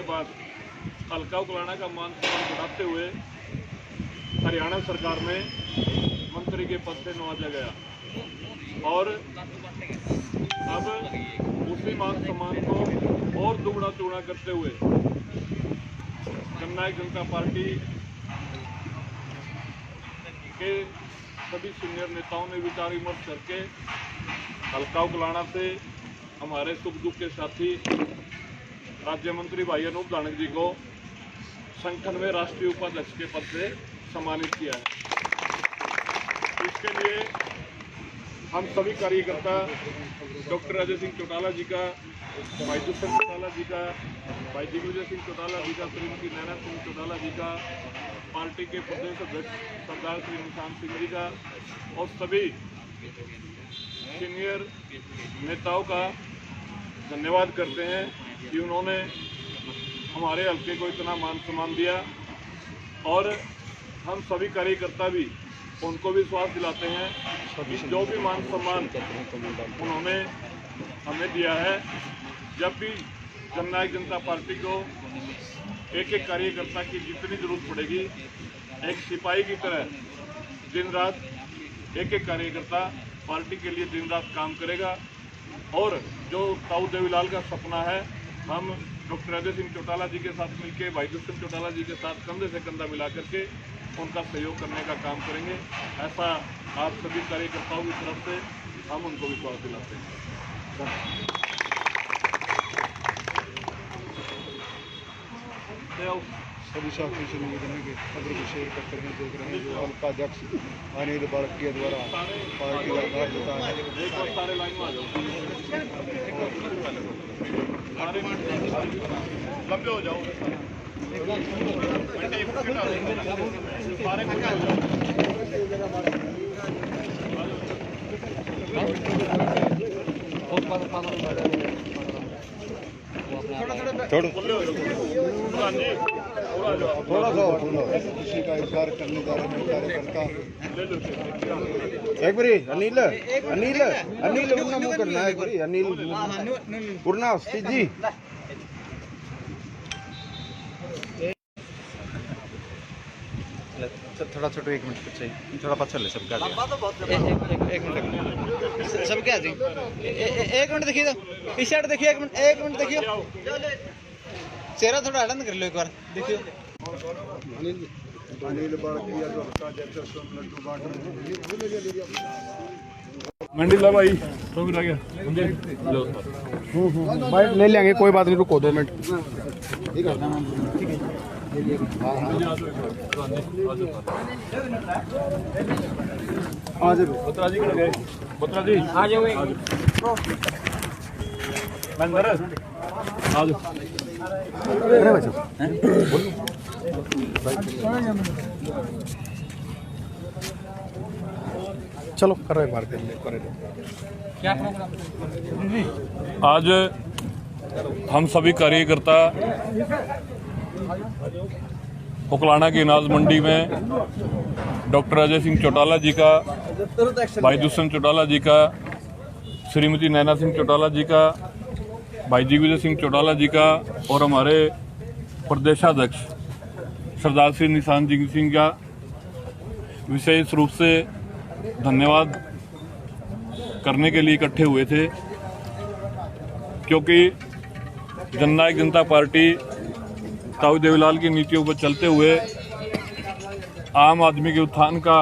बाद हल्का उकलाना का मान सम्मान बढ़ाते हुए हरियाणा सरकार में मंत्री के पद से नवाजा गया और अब उसी मान सम्मान को और दुगना चौगुना करते हुए जननायक जनता पार्टी के सभी सीनियर नेताओं ने विचार विमर्श करके हल्का उकलाना से हमारे सुख दुख के साथी राज्य मंत्री भाई अनूप धानक जी को संगठन में राष्ट्रीय उपाध्यक्ष के पद से सम्मानित किया है। इसके लिए हम सभी कार्यकर्ता डॉक्टर अजय सिंह चौटाला जी का, भाई दुष्यंत चौटाला जी का, भाई दिग्विजय सिंह चौटाला जी का, श्रीमती नैना सिंह चौटाला जी का, पार्टी के प्रदेश अध्यक्ष सरदार श्री निशांत सिंह जी का और सभी सीनियर नेताओं का धन्यवाद करते हैं कि उन्होंने हमारे हल्के को इतना मान सम्मान दिया और हम सभी कार्यकर्ता भी उनको विश्वास दिलाते हैं कि जो भी मान सम्मान उन्होंने हमें दिया है, जब भी जननायक जनता पार्टी को एक एक कार्यकर्ता की जितनी जरूरत पड़ेगी, एक सिपाही की तरह दिन रात एक एक कार्यकर्ता पार्टी के लिए दिन रात काम करेगा और जो ताऊ देवीलाल का सपना है, हम डॉक्टर अजय सिंह चौटाला जी के साथ मिलकर, भाई दुष्यंत चौटाला जी के साथ कंधे से कंधा मिला करके उनका सहयोग करने का काम करेंगे। ऐसा आप सभी कार्यकर्ताओं की तरफ से हम उनको विश्वास दिलाते हैं। सभी साथियों से निवेदन है कि खबर को शेयर करते हैं। देख रहे हैं जो हल्का अध्यक्ष अनिल बाड़किया द्वारा पार्टी का आभार जताया है। सारे लाइन में आ जाओ, लंबे हो जाओ, थोड़ा सा खुशी का इजहार करने जा रहे हैं कार्यकर्ता। एक बारी अनिल अनिल अनिल उन्ना मुंह करना है, एक बारी अनिल पूर्णा जी थोड़ा छोटो 1 मिनट पीछे, थोड़ा पछल ले सबका एक मिनट सब क्या जी 1 मिनट देखिए, तो इस साइड देखिए, 1 मिनट देखिए, चेहरा थोड़ा हटन कर लो एक बार देखियो। अनिल बाड़किया जो हल्का अध्यक्ष लड्डू बांट रहे हैं। मंडिला भाई तो भी रह गया भाई ले लेंगे, कोई बात नहीं, रुको 2 मिनट। बत्रा जी गए, बत्रा जी आ जाओ, मंदर आ जाओ। चलो कर रहे बार कर ले क्या प्रोग्राम। आज हम सभी कार्यकर्ता उकलाना की अनाज मंडी में डॉक्टर अजय सिंह चौटाला जी का, भाई दुष्यंत चौटाला जी का, श्रीमती नैना सिंह चौटाला जी का, भाई दिग्विजय सिंह चौटाला जी का और हमारे प्रदेशाध्यक्ष सरदार श्री निशांत सिंह का विशेष रूप से धन्यवाद करने के लिए इकट्ठे हुए थे, क्योंकि जननायक जनता पार्टी ताऊ देवीलाल की नीतियों पर चलते हुए आम आदमी के उत्थान का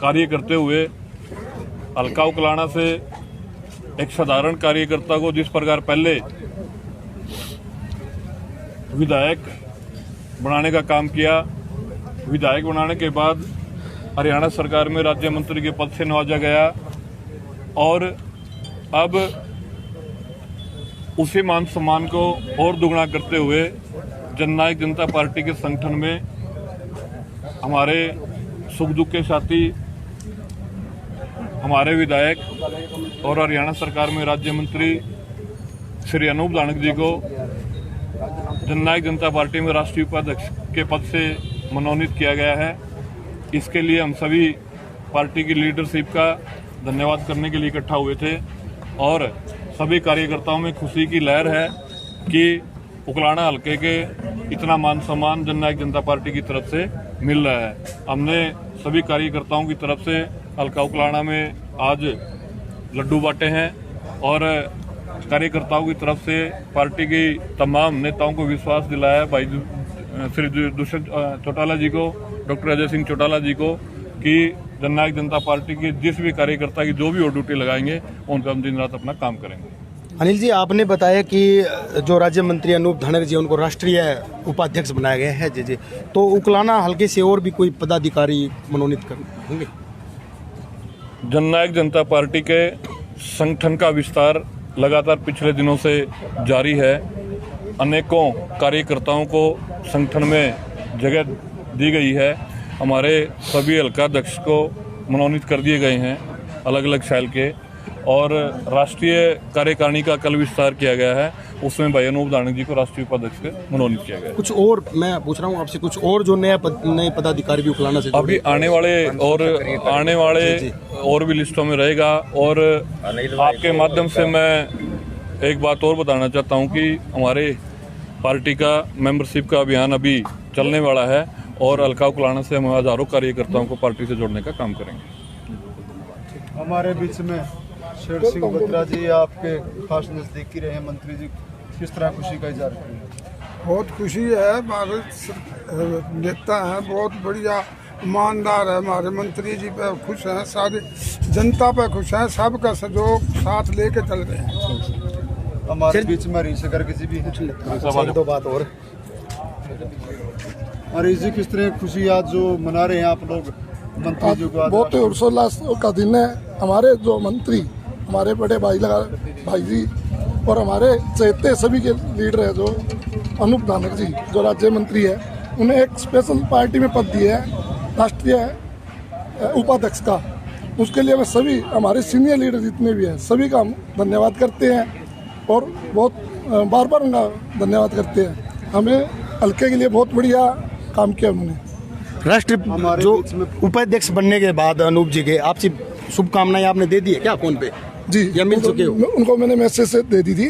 कार्य करते हुए हल्का उकलाना से एक साधारण कार्यकर्ता को जिस प्रकार पहले विधायक बनाने का काम किया, विधायक बनाने के बाद हरियाणा सरकार में राज्य मंत्री के पद से नवाजा गया और अब उसी मान सम्मान को और दुगना करते हुए जननायक जनता पार्टी के संगठन में हमारे सुख दुख के साथी, हमारे विधायक और हरियाणा सरकार में राज्य मंत्री श्री अनूप धानक जी को जननायक जनता पार्टी में राष्ट्रीय उपाध्यक्ष के पद से मनोनीत किया गया है। इसके लिए हम सभी पार्टी की लीडरशिप का धन्यवाद करने के लिए इकट्ठा हुए थे और सभी कार्यकर्ताओं में खुशी की लहर है कि उकलाना हल्के के इतना मान सम्मान जननायक जनता पार्टी की तरफ से मिल रहा है। हमने सभी कार्यकर्ताओं की तरफ से हल्का उकलाना में आज लड्डू बांटे हैं और कार्यकर्ताओं की तरफ से पार्टी की तमाम नेताओं को विश्वास दिलाया है, भाई श्री दुष्यंत चौटाला जी को, डॉक्टर अजय सिंह चौटाला जी को, कि जननायक जनता पार्टी के जिस भी कार्यकर्ता की जो भी वो ड्यूटी लगाएंगे उनका हम दिन रात अपना काम करेंगे। अनिल जी, आपने बताया कि जो राज्य मंत्री अनूप धानक जी उनको राष्ट्रीय उपाध्यक्ष बनाया गया है। जी, तो उकलाना हल्के से और भी कोई पदाधिकारी मनोनीत होंगे? जननायक जनता पार्टी के संगठन का विस्तार लगातार पिछले दिनों से जारी है। अनेकों कार्यकर्ताओं को संगठन में जगह दी गई है। हमारे सभी हल्का अध्यक्ष को मनोनीत कर दिए गए हैं अलग अलग शैल के, और राष्ट्रीय कार्यकारिणी का कल विस्तार किया गया है, उसमें भाई अनूप धानक जी को राष्ट्रीय उपाध्यक्ष मनोनीत किया गया है। कुछ और मैं पूछ रहा हूँ आपसे, कुछ और जो नए पदाधिकारी भी उकलाना से अभी आने वाले और भी लिस्टों में रहेगा। और आपके माध्यम से मैं एक बात और बताना चाहता हूँ कि हमारे पार्टी का मेंबरशिप का अभियान अभी चलने वाला है और हल्का उकलाना से हम हजारों कार्यकर्ताओं को पार्टी से जोड़ने का काम करेंगे। हमारे बीच में शेर सिंह बत्रा जी आपके खास नज़दीकी रहे मंत्री जी, किस तरह खुशी का इजहार करेंगे? बहुत खुशी है, हमारे नेता हैं, बहुत बढ़िया ईमानदार है, हमारे मंत्री जी पे खुश हैं, सारी जनता पे खुश हैं, सबका सहयोग साथ लेके चल रहे हैं। हमारे बीच में हरीश गर्ग जी भी हैं। दो बात और, हरीश जी, किस तरह खुशी आज जो मना रहे हैं आप लोग मंत्री जी को? बहुत हर्षोल्लास का दिन है। हमारे जो मंत्री, हमारे बड़े भाई जी और हमारे चहेते सभी के लीडर है, जो अनूप धानक जी जो राज्य मंत्री है, उन्हें एक स्पेशल पार्टी में पद दिया है राष्ट्रीय उपाध्यक्ष का। उसके लिए मैं सभी हमारे सीनियर लीडर जितने भी हैं सभी का हम धन्यवाद करते हैं और बहुत बार बार उनका धन्यवाद करते हैं। हमें हल्के के लिए बहुत बढ़िया काम किया उन्होंने। राष्ट्रीय जो उपाध्यक्ष बनने के बाद अनूप जी के आपसे शुभकामनाएं आपने दे दी है क्या फोन पे? जी, या मिल चुके हो? उनको मैंने मैसेज से दे दी थी,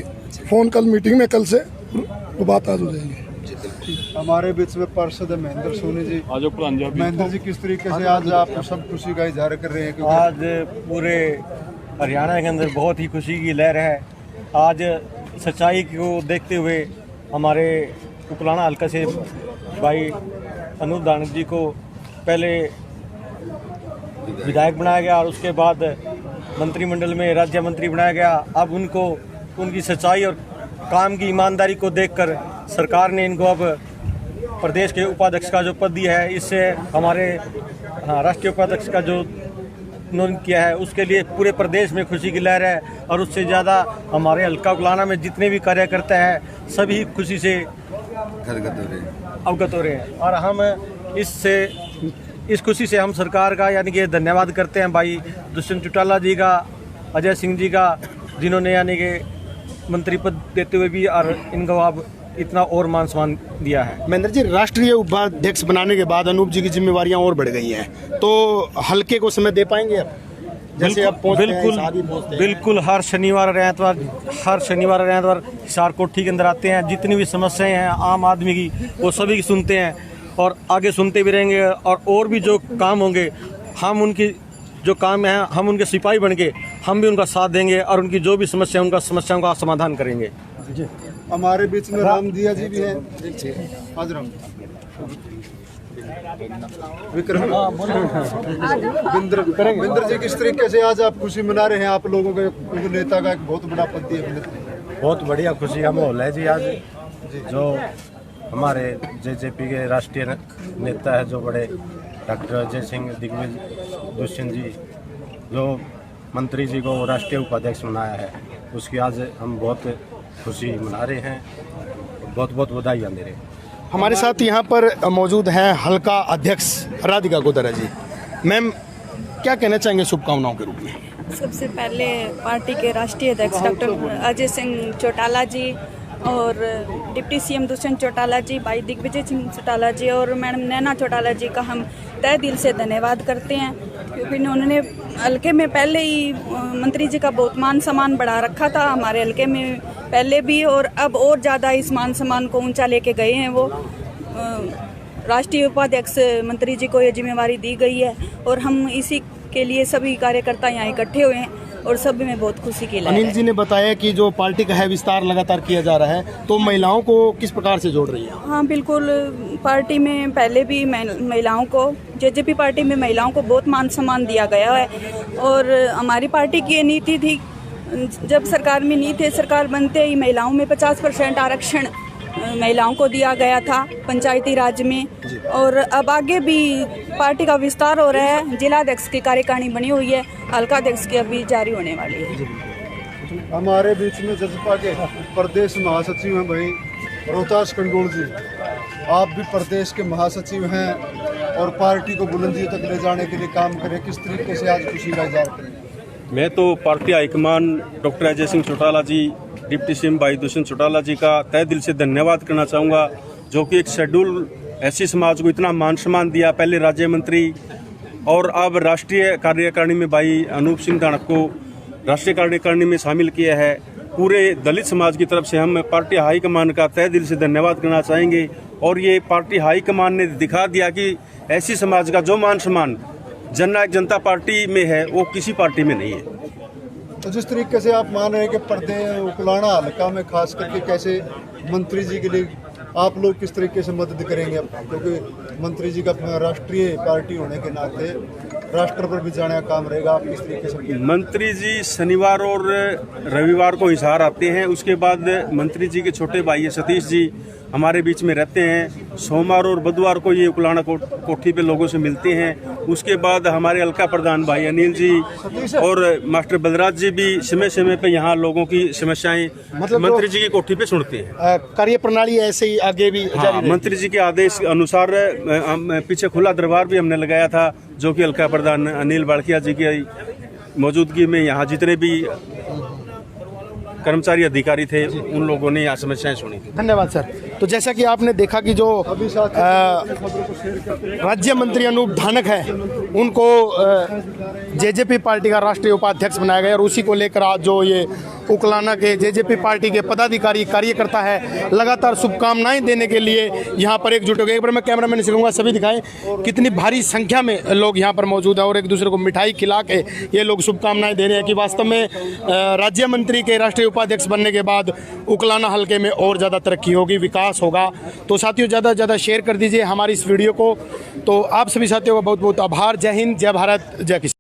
फोन कल मीटिंग में, कल से वो बात आज हो जाएगी। हमारे बीच में पार्षद महेंद्र सोनी जी। महेंद्र जी, किस तरीके से आज आप सब खुशी का इजहार कर रहे हैं? आज पूरे हरियाणा के अंदर बहुत ही खुशी की लहर है। आज सच्चाई को देखते हुए हमारे उकलाना हल्का से भाई अनूप धानक जी को पहले विधायक बनाया गया और उसके बाद मंत्रिमंडल में राज्य मंत्री बनाया गया। अब उनको उनकी सच्चाई और काम की ईमानदारी को देखकर सरकार ने इनको अब प्रदेश के उपाध्यक्ष का जो पद दिया है, इससे हमारे राष्ट्रीय उपाध्यक्ष का जो मनोनीत किया है, उसके लिए पूरे प्रदेश में खुशी की लहर है। और उससे ज़्यादा हमारे हल्का उकलाना में जितने भी कार्यकर्ता हैं सभी खुशी से अवगत हो रहे हैं। और हम इस खुशी से हम सरकार का यानी कि धन्यवाद करते हैं भाई दुष्यंत चौटाला जी का, अजय सिंह जी का, जिन्होंने यानी कि मंत्री पद देते हुए भी और इनको अब इतना और मान सम्मान दिया है। महेंद्र जी, राष्ट्रीय उपाध्यक्ष बनाने के बाद अनूप जी की जिम्मेवारियां और बढ़ गई हैं, तो हल्के को समय दे पाएंगे अब? जैसे अब बिल्कुल हर शनिवार और एतवार हिसार कोठी के अंदर आते हैं। जितनी भी समस्याएं हैं आम आदमी की वो सभी की सुनते हैं और आगे सुनते भी रहेंगे। और भी जो काम होंगे हम उनकी जो काम है हम उनके सिपाही बन के हम भी उनका साथ देंगे और उनकी जो भी समस्या उनका समस्याओं का समाधान करेंगे। हमारे बीच में राम दिया जी भी हैं। आज राम विक्रम बिंदर जी, किस तरीके से आज आप खुशी मना रहे हैं? आप लोगों के नेता का एक बहुत बड़ा पद दिया। बहुत बढ़िया खुशी का माहौल है जी आज। जो हमारे जेजेपी के राष्ट्रीय नेता है जो बड़े डॉक्टर अजय सिंह दिग्विजय दुष्यंत जी, जो मंत्री जी को राष्ट्रीय उपाध्यक्ष बनाया है, उसकी आज हम बहुत खुशी मना रहे हैं। बहुत बहुत बधाइयाँ दे रहे हैं। हमारे साथ यहाँ पर मौजूद हैं हल्का अध्यक्ष राधिका गोदरा जी। मैम, क्या कहना चाहेंगे शुभकामनाओं के रूप में? सबसे पहले पार्टी के राष्ट्रीय अध्यक्ष डॉक्टर अजय सिंह चौटाला जी और डिप्टी सीएम दुष्यंत चौटाला जी, भाई दिग्विजय सिंह चौटाला जी और मैडम नैना चौटाला जी का हम तहे दिल से धन्यवाद करते हैं, क्योंकि उन्होंने हल्के में पहले ही मंत्री जी का बहुत मान सम्मान बढ़ा रखा था हमारे हल्के में पहले भी, और अब और ज़्यादा इस मान सम्मान को ऊंचा लेके गए हैं वो। राष्ट्रीय उपाध्यक्ष मंत्री जी को ये जिम्मेवारी दी गई है और हम इसी के लिए सभी कार्यकर्ता यहाँ इकट्ठे हुए हैं और सब में बहुत खुशी की लहर है। अनिल जी ने बताया कि जो पार्टी का है विस्तार लगातार किया जा रहा है, तो महिलाओं को किस प्रकार से जोड़ रही है? हाँ बिल्कुल, पार्टी में पहले भी महिलाओं को, जेजेपी पार्टी में महिलाओं को बहुत मान सम्मान दिया गया है और हमारी पार्टी की ये नीति थी, जब सरकार में नहीं थे, सरकार बनते ही महिलाओं में 50% आरक्षण महिलाओं को दिया गया था पंचायती राज में, और अब आगे भी पार्टी का विस्तार हो रहा है। जिलाध्यक्ष की कार्यकारिणी बनी हुई है, हल्का अध्यक्ष की अभी जारी होने वाली है। हमारे बीच में जसपा के प्रदेश महासचिव हैं भाई रोहतास कंडोल जी, आप भी प्रदेश के महासचिव हैं और पार्टी को बुलंदियों तक ले जाने के लिए काम करें, किस तरीके से आज खुशी का इजहार करें? मैं तो party high command doctor Ajay Singh Chautala ji, deputy CM भाई दुष्यंत चौटाला जी का तहे दिल से धन्यवाद करना चाहूँगा, जो कि एक शेड्यूल ऐसी समाज को इतना मान सम्मान दिया, पहले राज्य मंत्री और अब राष्ट्रीय कार्यकारिणी में भाई अनूप सिंह धानक को राष्ट्रीय कार्यकारिणी में शामिल किया है। पूरे दलित समाज की तरफ से हम पार्टी हाईकमान का तहे दिल से धन्यवाद करना चाहेंगे और ये पार्टी हाईकमान ने दिखा दिया कि ऐसी समाज का जो मान सम्मान जननायक जनता पार्टी में है वो किसी पार्टी में नहीं है। तो जिस तरीके से आप मान रहे हैं कि प्रदेश उकलाना हल्का में खास करके कैसे मंत्री जी के लिए आप लोग किस तरीके से मदद करेंगे, क्योंकि मंत्री जी का राष्ट्रीय पार्टी होने के नाते राष्ट्र पर भी जाने का काम रहेगा, आप किस तरीके से? मंत्री जी शनिवार और रविवार को हिसार आते हैं, उसके बाद मंत्री जी के छोटे भाई है सतीश जी हमारे बीच में रहते हैं, सोमवार और बुधवार को ये उकलाना कोठी पे लोगों से मिलते हैं। उसके बाद हमारे हल्का प्रधान भाई अनिल जी और मास्टर बलराज जी भी समय समय पे यहाँ लोगों की समस्याएं मंत्री जी की कोठी पे सुनते हैं। कार्य प्रणाली ऐसे ही आगे भी जारी रहेगी? मंत्री जी के आदेश अनुसार पीछे खुला दरबार भी हमने लगाया था, जो कि हल्का प्रधान अनिल बाड़किया जी की मौजूदगी में यहाँ जितने भी कर्मचारी अधिकारी थे उन लोगों ने यहाँ समस्याएं सुनी थी। धन्यवाद सर। तो जैसा कि आपने देखा कि जो राज्य मंत्री अनूप धानक है उनको जेजेपी पार्टी का राष्ट्रीय उपाध्यक्ष बनाया गया और उसी को लेकर आज जो ये उकलाना के जेजेपी पार्टी के पदाधिकारी कार्यकर्ता है लगातार शुभकामनाएं देने के लिए यहाँ पर एकजुट हो गए। एक बार मैं कैमरामैन से कहूँगा सभी दिखाएं कितनी भारी संख्या में लोग यहाँ पर मौजूद हैं और एक दूसरे को मिठाई खिला के ये लोग शुभकामनाएं दे रहे हैं कि वास्तव में राज्य मंत्री के राष्ट्रीय उपाध्यक्ष बनने के बाद उकलाना हल्के में और ज़्यादा तरक्की होगी, विकास होगा। तो साथियों ज़्यादा से ज़्यादा शेयर कर दीजिए हमारी इस वीडियो को। तो आप सभी साथियों का बहुत बहुत आभार। जय हिंद, जय भारत, जय किसान।